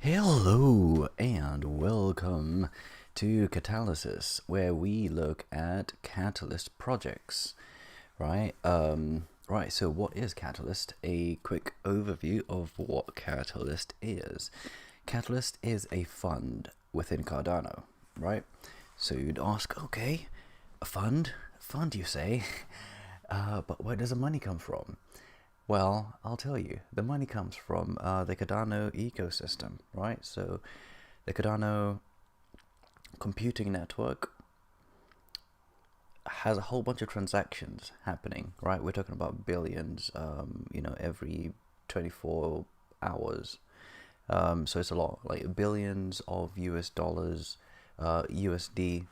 Hello and welcome to Catalysis, where we look at Catalyst projects, right? Right, so what is Catalyst? A quick overview of what Catalyst is. Catalyst is a fund within Cardano, right? So you'd ask, okay, a fund? Fund, you say? But where does the money come from? Well, I'll tell you, the money comes from the Cardano ecosystem, right? So the Cardano computing network has a whole bunch of transactions happening, right? We're talking about billions, every 24 hours. So it's a lot, like billions of US dollars, USD,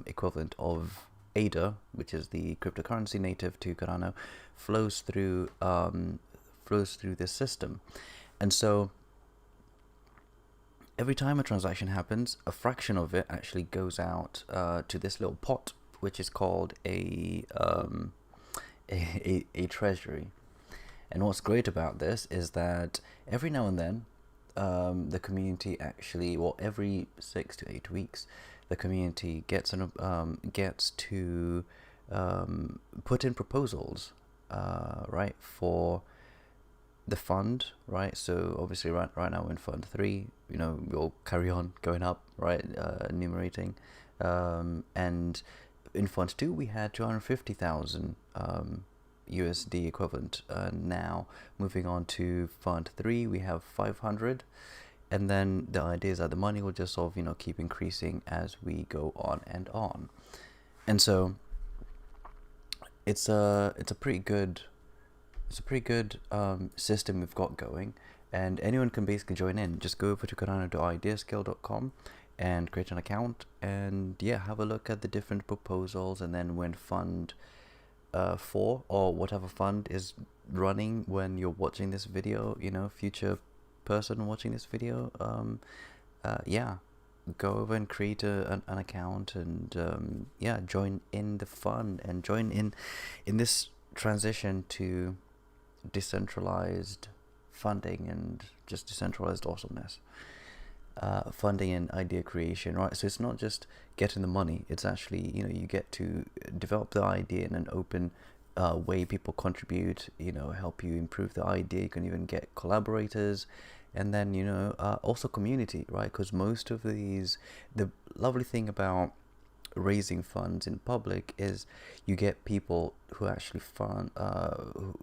equivalent of ADA, which is the cryptocurrency native to Cardano, flows through this system. And so every time a transaction happens, a fraction of it actually goes out to this little pot, which is called a treasury. And what's great about this is that every now and then, the community actually, well, every 6 to 8 weeks, the community gets to put in proposals, right, for the fund, right? So obviously right now in Fund 3, we'll carry on going up, right, enumerating, and in Fund 2 we had 250,000 USD equivalent. Now moving on to Fund 3, we have 500, and then the idea is that the money will just sort of keep increasing as we go on and on. And so it's a pretty good system we've got going, and anyone can basically join in. Just go over to cardano.ideascale.com and create an account, and have a look at the different proposals. And then when Fund 4 or whatever fund is running when you're watching this video, future person watching this video, go over and create an account, and join in the fun and join in this transition to decentralized funding and just decentralized awesomeness. Funding and idea creation, right? So it's not just getting the money, it's actually, you get to develop the idea in an open way. People contribute, help you improve the idea. You can even get collaborators, and then also community, right? Because most of the lovely thing about raising funds in public is you get people who actually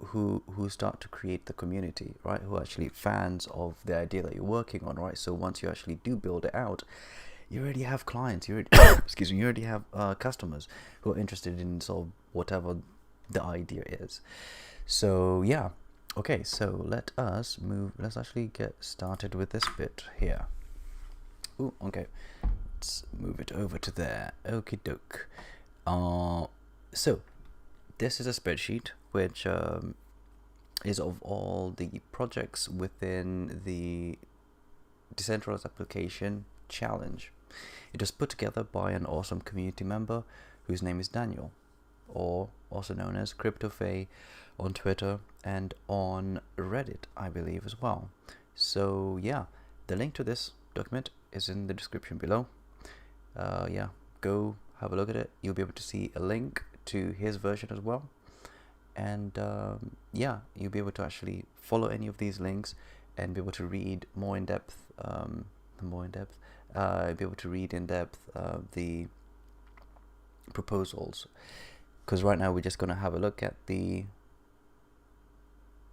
who start to create the community, right? Who are actually fans of the idea that you're working on, right? So once you actually do build it out, you already have clients, you already excuse me, you already have customers who are interested in sort of whatever the idea is. So okay, so let's actually get started with this bit here. Ooh, okay, let's move it over to there. Okie doke. So this is a spreadsheet which is of all the projects within the Decentralized Application Challenge. It was put together by an awesome community member whose name is Daniel, or also known as CryptoFay on Twitter and on Reddit, I believe, as well. So the link to this document is in the description below. Go have a look at it. You'll be able to see a link to his version as well, and you'll be able to actually follow any of these links and be able to read more in depth, be able to read in depth the proposals, because right now we're just going to have a look at the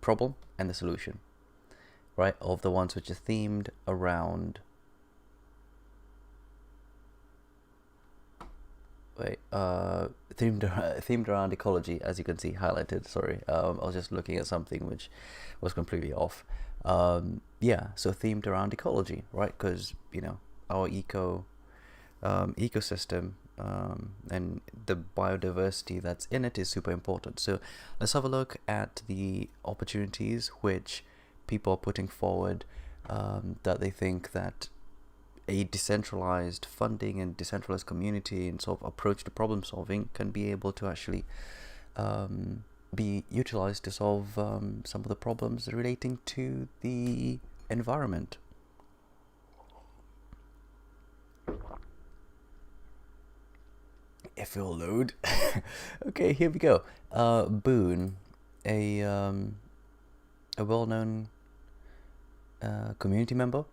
problem and the solution, right, of the ones which are themed around themed around ecology, as you can see highlighted. Sorry, I was just looking at something which was completely off. So themed around ecology, right? Because our ecosystem and the biodiversity that's in it is super important. So let's have a look at the opportunities which people are putting forward, that they think that a decentralized funding and decentralized community and sort of approach to problem solving can be able to actually be utilized to solve some of the problems relating to the environment. if it'll load. Okay, here we go. Boone, a well-known community member,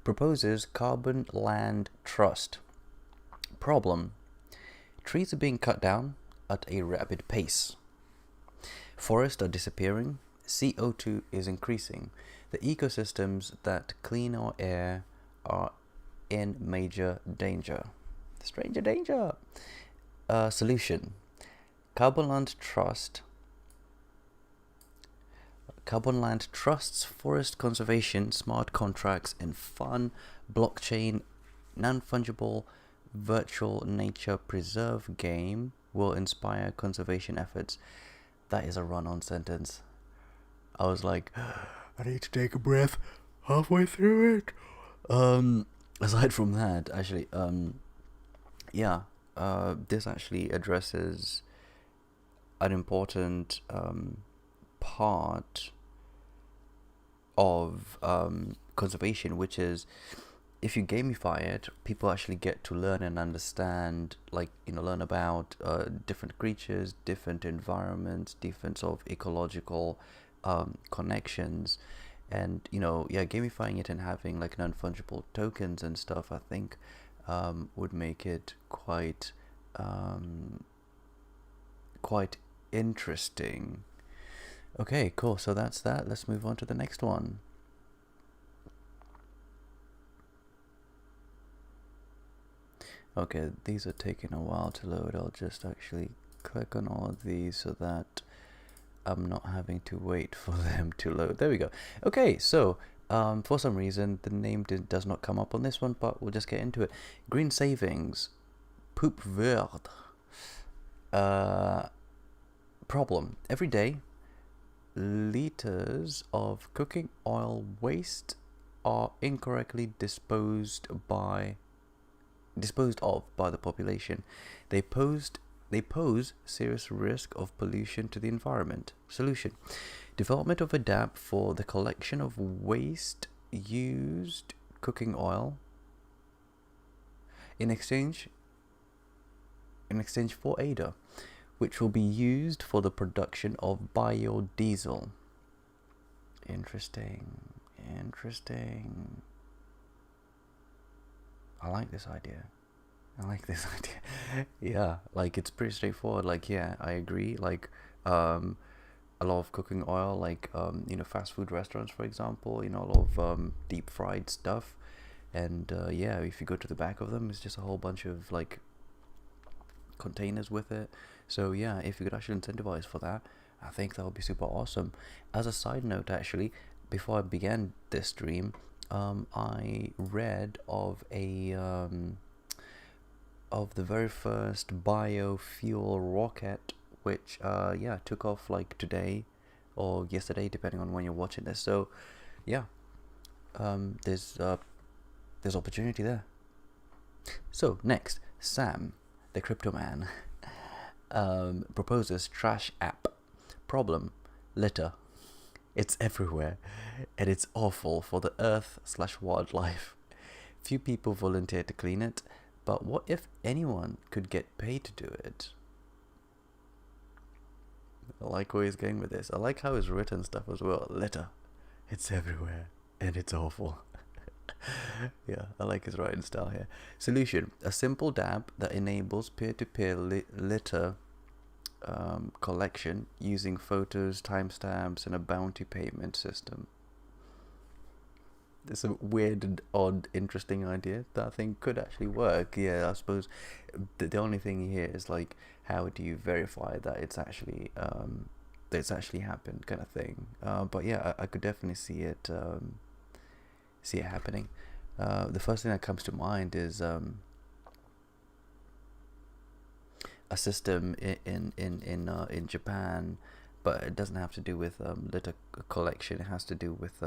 proposes carbon land trust. Problem: trees are being cut down at a rapid pace. Forests are disappearing. CO2 is increasing. The ecosystems that clean our air are in major danger. Stranger danger. Solution: Carbon Land Trust. Carbon Land Trust's forest conservation, smart contracts, and fun blockchain non-fungible virtual nature preserve game will inspire conservation efforts. That is a run-on sentence. I was like, I need to take a breath halfway through it. Aside from that, actually, this actually addresses an important part of conservation, which is, if you gamify it, people actually get to learn and understand, learn about different creatures, different environments, different sort of ecological connections, and gamifying it and having like non-fungible tokens and stuff, I think would make it quite interesting. Okay, cool. So that's that. Let's move on to the next one. Okay, these are taking a while to load. I'll just actually click on all of these so that I'm not having to wait for them to load. There we go. Okay, so for some reason the name does not come up on this one, but we'll just get into it. Green savings, poop verde. Problem: every day, liters of cooking oil waste are incorrectly disposed of by the population. They pose serious risk of pollution to the environment. Solution: development of a dApp for the collection of waste used cooking oil in exchange for ADA, which will be used for the production of biodiesel. Interesting. I like this idea. Yeah, like, it's pretty straightforward. Like, yeah, I agree. Like, a lot of cooking oil, like, fast food restaurants, for example, a lot of deep fried stuff. And yeah, if you go to the back of them, it's just a whole bunch of like containers with it. So yeah, if you could actually incentivize for that, I think that would be super awesome. As a side note, actually, before I began this stream, I read of of the very first biofuel rocket, which took off like today or yesterday, depending on when you're watching this. So yeah, there's opportunity there. So next, Sam, the crypto man, proposes trash app. Problem: litter. It's everywhere, and it's awful for the earth/wildlife. Few people volunteer to clean it, but what if anyone could get paid to do it? I like where he's going with this. I like how he's written stuff as well. Litter. It's everywhere, and it's awful. Yeah, I like his writing style here. Solution: a simple dApp that enables peer-to-peer litter collection using photos, timestamps, and a bounty payment system. It's a weird and odd, interesting idea that I think could actually work. Yeah, I suppose the only thing here is like, how do you verify that it's actually happened, kind of thing. But yeah, I could definitely see it happening. The first thing that comes to mind is a system in Japan, but it doesn't have to do with litter collection. It has to do with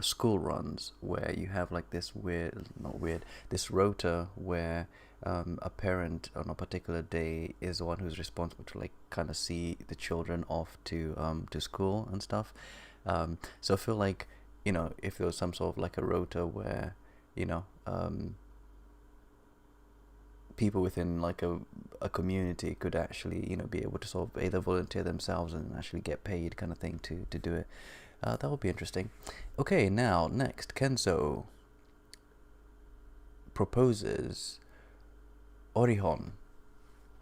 school runs, where you have like this this rota where a parent on a particular day is the one who's responsible to like kind of see the children off to school and stuff. So I feel like, if there was some sort of like a rota where people within like a community could actually, you know, be able to sort of either volunteer themselves and actually get paid kind of thing to do it. That would be interesting. Okay, now next, Kenzo proposes Orihon,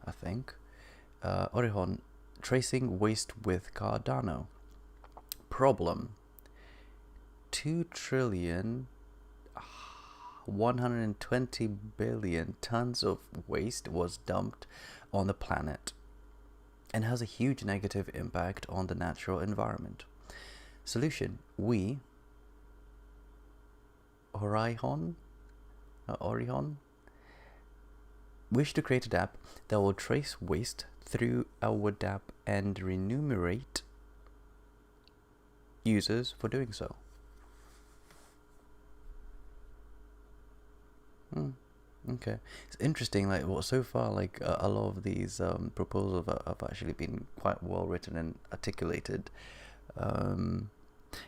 I think. Orihon, tracing waste with Cardano. Problem: 2,120,000,000,000 tons of waste was dumped on the planet and has a huge negative impact on the natural environment. Solution: we, Orihon, wish to create a dApp that will trace waste through our dApp and remunerate users for doing so. Okay, it's interesting. Like, well, so far, like a lot of these proposals have actually been quite well written and articulated.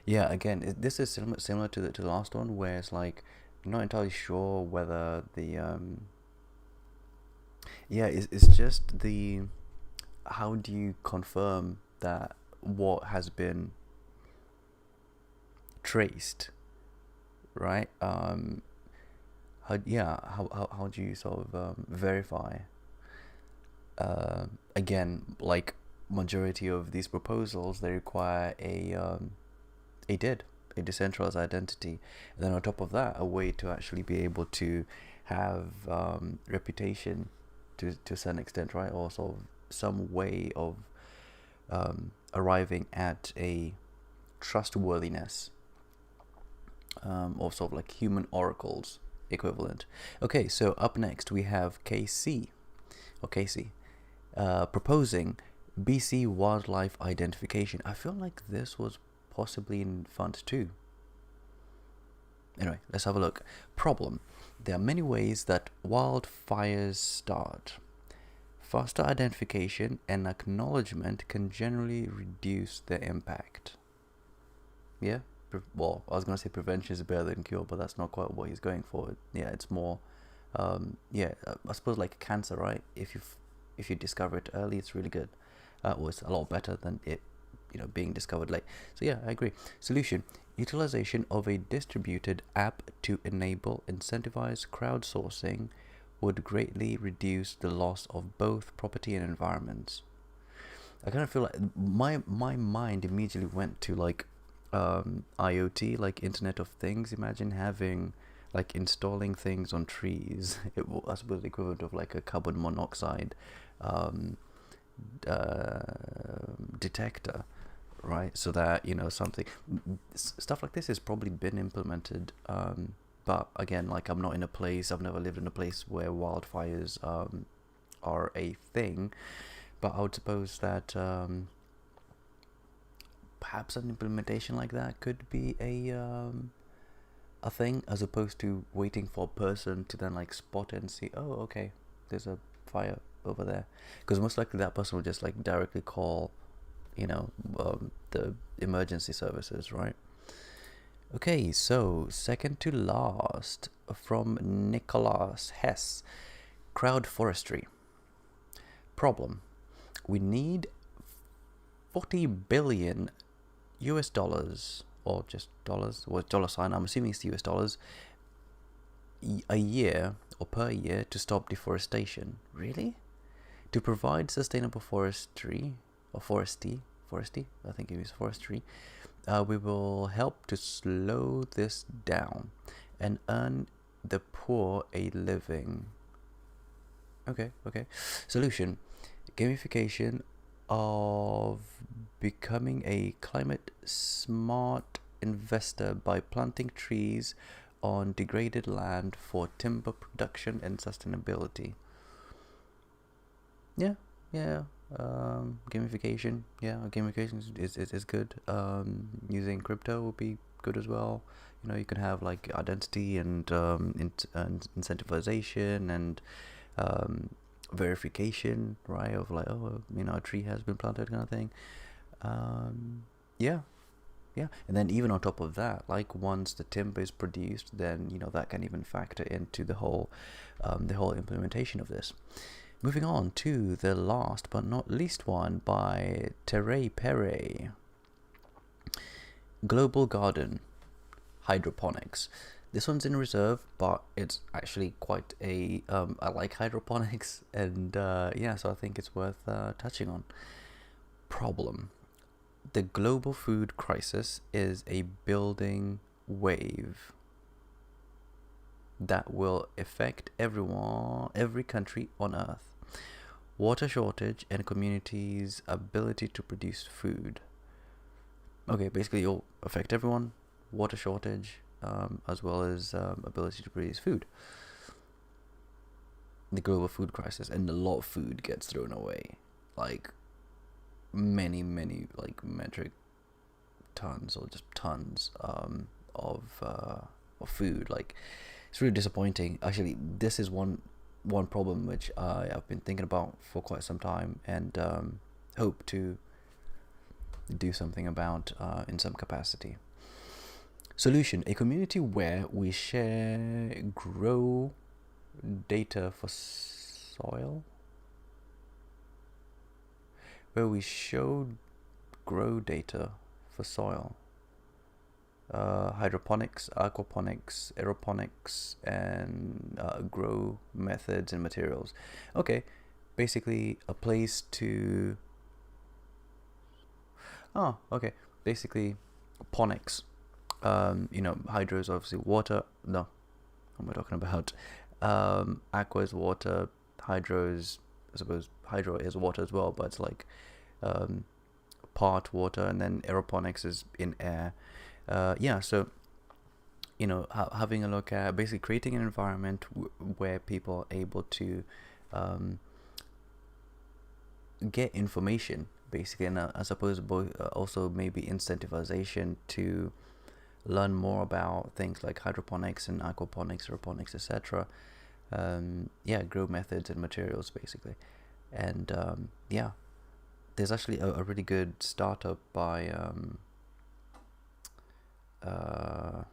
Yeah, again, this is similar to the last one, where it's like I'm not entirely sure whether the yeah, it's just the how do you confirm that what has been traced, right? How do you sort of verify? Again, like majority of these proposals, they require a decentralized identity, and then on top of that, a way to actually be able to have reputation to a certain extent, right? Or sort of some way of arriving at a trustworthiness, or sort of like human oracles equivalent. Okay, so up next we have Casey proposing BC wildlife identification. I feel like this was possibly in Fund 2. Anyway, let's have a look. Problem: there are many ways that wildfires start. Faster identification and acknowledgement can generally reduce their impact. Yeah? Well, I was going to say prevention is better than cure, but that's not quite what he's going for. Yeah, it's more, I suppose like cancer, right? If you discover it early, it's really good. Well, it's a lot better than it, being discovered late. So yeah, I agree. Solution: utilization of a distributed app to enable incentivized crowdsourcing would greatly reduce the loss of both property and environments. I kind of feel like my mind immediately went to like IoT, like Internet of Things. Imagine having like installing things on trees. I suppose the equivalent of like a carbon monoxide detector, right? So that something stuff like this has probably been implemented, but again, like I've never lived in a place where wildfires are a thing, but I would suppose that perhaps an implementation like that could be a thing, as opposed to waiting for a person to then like spot it and see, oh, okay, there's a fire over there, because most likely that person will just like directly call the emergency services, right? Okay, so second to last from Nicholas Hess, crowd forestry. Problem: we need 40 billion US dollars, or just dollars, or dollar sign, I'm assuming it's US dollars, a year or per year to stop deforestation. Really? To provide sustainable forestry, or foresty, I think it is forestry, we will help to slow this down and earn the poor a living. Okay. Solution: gamification of becoming a climate smart investor by planting trees on degraded land for timber production and sustainability. Yeah. Gamification. Yeah, gamification is good. Using crypto would be good as well. You can have like identity and incentivization and verification, right? Of like, oh, a tree has been planted, kind of thing. Yeah, Yeah, and then even on top of that, like once the timber is produced, then that can even factor into the whole implementation of this. Moving on to the last but not least one by Tere Pere, Global Garden Hydroponics. This one's in reserve, but it's actually quite a I like hydroponics, and yeah, so I think it's worth touching on. Problem: the global food crisis is a building wave that will affect every country on Earth. Water shortage and communities' ability to produce food. Okay, basically it'll affect everyone. Water shortage, as well as ability to produce food. The global food crisis, and a lot of food gets thrown away, like many like metric tons or just tons of food. Like, it's really disappointing. Actually, this is one problem which I've been thinking about for quite some time, and hope to do something about in some capacity. Solution: a community where we share grow data for soil, where we show grow data for soil, hydroponics, aquaponics, aeroponics, and grow methods and materials. Okay, basically a place to basically ponics. Hydro is obviously water. No, what am I talking about? Aqua is water. Hydro is, I suppose, hydro is water as well, but it's like part water, and then aeroponics is in air. So having a look at basically creating an environment where people are able to get information, basically, and I suppose also maybe incentivization to learn more about things like hydroponics and aquaponics, aeroponics, etc. Grow methods and materials, basically. And there's actually a really good startup by oh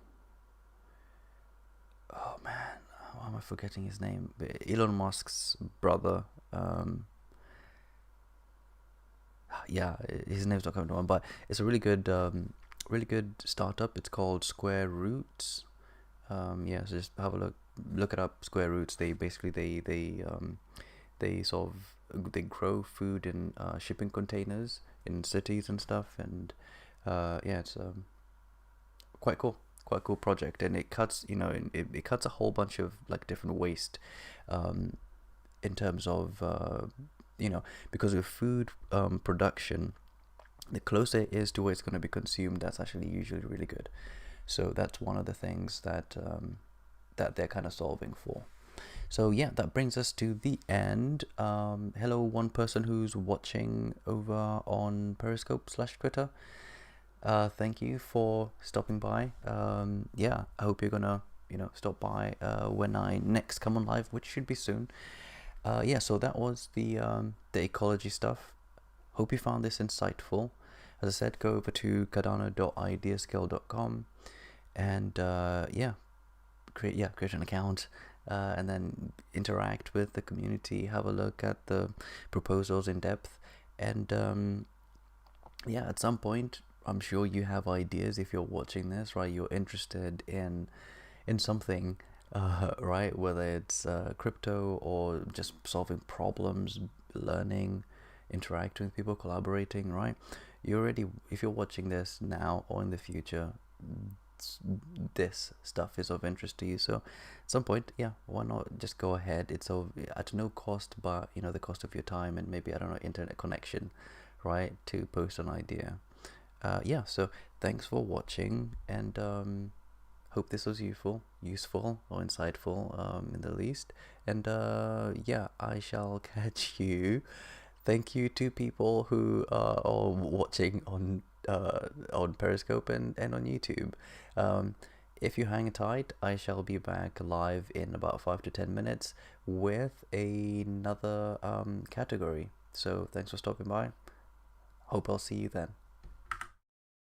man, why am I forgetting his name? Elon Musk's brother. His name's not coming to mind, but it's a really good startup. It's called Square Roots. So just have a look it up. Square Roots. They basically they grow food in shipping containers in cities and stuff, and it's quite cool project, and it cuts it cuts a whole bunch of like different waste in terms of because of food production, the closer it is to where it's going to be consumed, that's actually usually really good. So that's one of the things that that they're kind of solving for. So yeah, that brings us to the end. Hello, one person who's watching over on Periscope/Twitter. Thank you for stopping by. I hope you're gonna stop by when I next come on live, which should be soon. So that was the ecology stuff. Hope you found this insightful. As I said, go over to cardano.ideascale.com and create an account, and then interact with the community, have a look at the proposals in depth, and at some point I'm sure you have ideas. If you're watching this, right, you're interested in something, right, whether it's crypto or just solving problems, learning, interacting with people, collaborating, right? If you're watching this now or in the future, this stuff is of interest to you. So at some point, why not just go ahead? It's at no cost, but the cost of your time and maybe, I don't know, internet connection, right, to post an idea. So thanks for watching, and hope this was useful or insightful, in the least. And I shall catch you. Thank you to people who are watching on Periscope and on YouTube. If you hang tight, I shall be back live in about 5 to 10 minutes with another category. So thanks for stopping by. Hope I'll see you then.